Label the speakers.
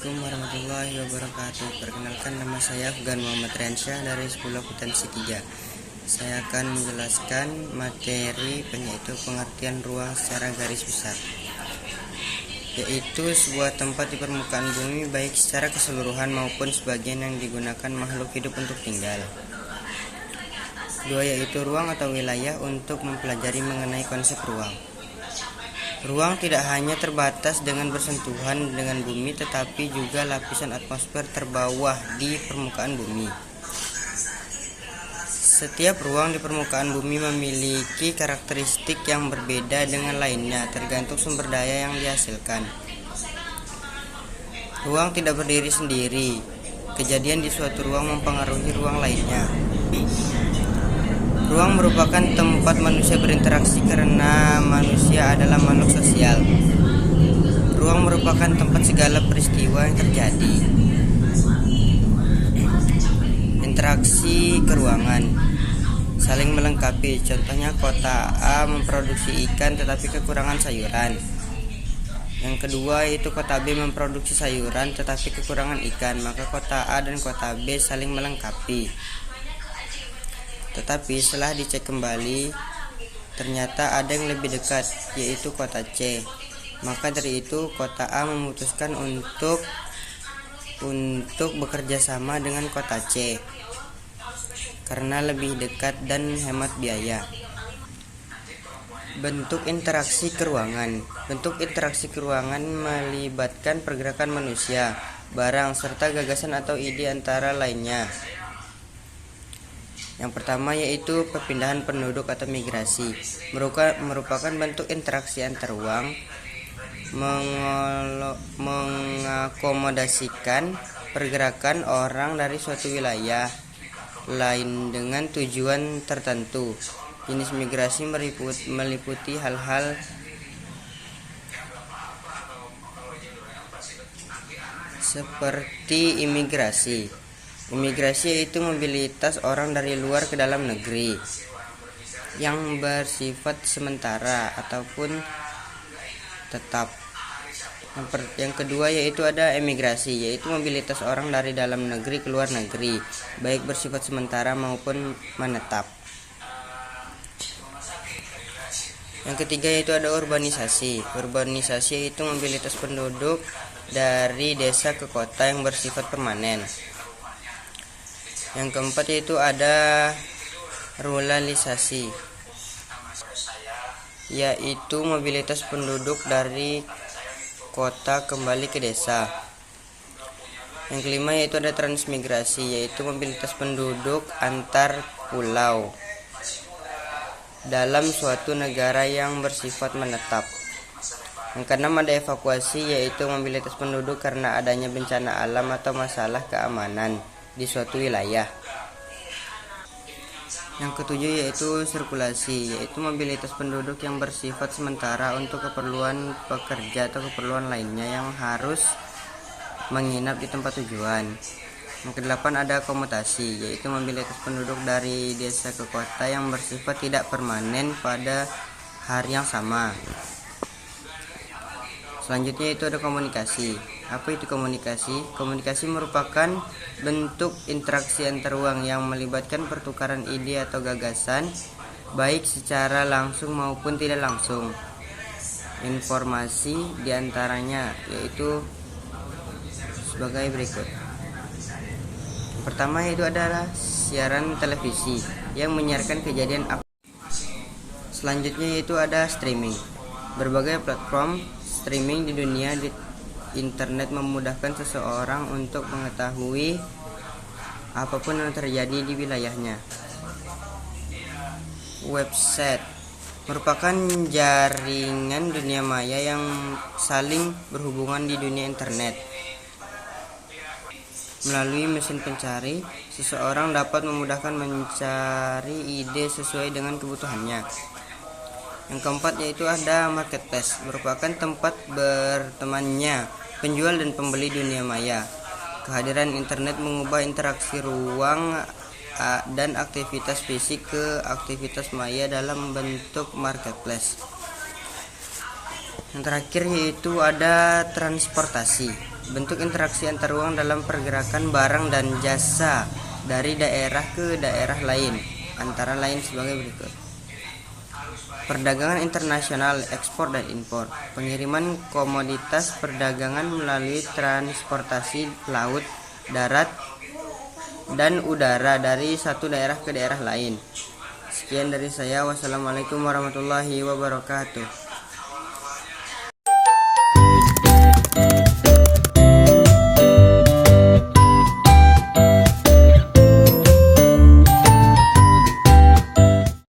Speaker 1: Assalamualaikum warahmatullahi wabarakatuh. Perkenalkan, nama saya Afgan Muhammad Riansyah dari Sekolah Akuntansi 3. Saya akan menjelaskan materi yaitu pengertian ruang secara garis besar, yaitu sebuah tempat di permukaan bumi baik secara keseluruhan maupun sebagian yang digunakan makhluk hidup untuk tinggal. Kedua yaitu ruang atau wilayah untuk mempelajari mengenai konsep ruang. Ruang tidak hanya terbatas dengan bersentuhan dengan bumi, tetapi juga lapisan atmosfer terbawah di permukaan bumi. Setiap ruang di permukaan bumi memiliki karakteristik yang berbeda dengan lainnya, tergantung sumber daya yang dihasilkan. Ruang tidak berdiri sendiri. Kejadian di suatu ruang mempengaruhi ruang lainnya. Ruang merupakan tempat manusia berinteraksi karena manusia adalah makhluk sosial. Ruang merupakan tempat segala peristiwa yang terjadi. Interaksi keruangan saling melengkapi. Contohnya, kota A memproduksi ikan tetapi kekurangan sayuran. Yang kedua yaitu kota B memproduksi sayuran tetapi kekurangan ikan, maka kota A dan kota B saling melengkapi. Tetapi setelah dicek kembali, ternyata ada yang lebih dekat, yaitu kota C. Maka dari itu kota A memutuskan untuk bekerja sama dengan kota C karena lebih dekat dan hemat biaya. Bentuk interaksi keruangan. Bentuk interaksi keruangan melibatkan pergerakan manusia, barang, serta gagasan atau ide antara lainnya. Yang pertama yaitu perpindahan penduduk atau migrasi, merupakan bentuk interaksi antar ruang, mengakomodasikan pergerakan orang dari suatu wilayah lain dengan tujuan tertentu. Jenis migrasi meliputi hal-hal seperti imigrasi. Imigrasi yaitu mobilitas orang dari luar ke dalam negeri yang bersifat sementara ataupun tetap. Yang kedua yaitu ada emigrasi, yaitu mobilitas orang dari dalam negeri ke luar negeri, baik bersifat sementara maupun menetap. Yang ketiga yaitu ada urbanisasi. Urbanisasi yaitu mobilitas penduduk dari desa ke kota yang bersifat permanen. Yang keempat yaitu ada ruralisasi, yaitu mobilitas penduduk dari kota kembali ke desa. Yang kelima yaitu ada transmigrasi, yaitu mobilitas penduduk antar pulau dalam suatu negara yang bersifat menetap. Yang keenam ada evakuasi, yaitu mobilitas penduduk karena adanya bencana alam atau masalah keamanan di suatu wilayah. Yang ketujuh yaitu sirkulasi, yaitu mobilitas penduduk yang bersifat sementara untuk keperluan pekerja atau keperluan lainnya yang harus menginap di tempat tujuan. Yang kedelapan ada komutasi, yaitu mobilitas penduduk dari desa ke kota yang bersifat tidak permanen pada hari yang sama. Selanjutnya itu ada komunikasi. Apa itu komunikasi? Komunikasi merupakan bentuk interaksi antar ruang yang melibatkan pertukaran ide atau gagasan, baik secara langsung maupun tidak langsung. Informasi diantaranya yaitu sebagai berikut. Pertama yaitu adalah siaran televisi yang menyiarkan kejadian apa. Selanjutnya yaitu ada streaming. Berbagai platform streaming di dunia internet memudahkan seseorang untuk mengetahui apapun yang terjadi di wilayahnya. Website merupakan jaringan dunia maya yang saling berhubungan di dunia internet. Melalui mesin pencari, seseorang dapat memudahkan mencari ide sesuai dengan kebutuhannya. Yang keempat yaitu ada marketplace, merupakan tempat bertemannya penjual dan pembeli dunia maya. Kehadiran internet mengubah interaksi ruang dan aktivitas fisik ke aktivitas maya dalam bentuk marketplace. Yang terakhir yaitu ada transportasi. Bentuk interaksi antar uang dalam pergerakan barang dan jasa dari daerah ke daerah lain, antara lain sebagai berikut. Perdagangan internasional, ekspor dan impor. Pengiriman komoditas perdagangan melalui transportasi laut, darat, dan udara dari satu daerah ke daerah lain. Sekian dari saya. Wassalamualaikum warahmatullahi wabarakatuh.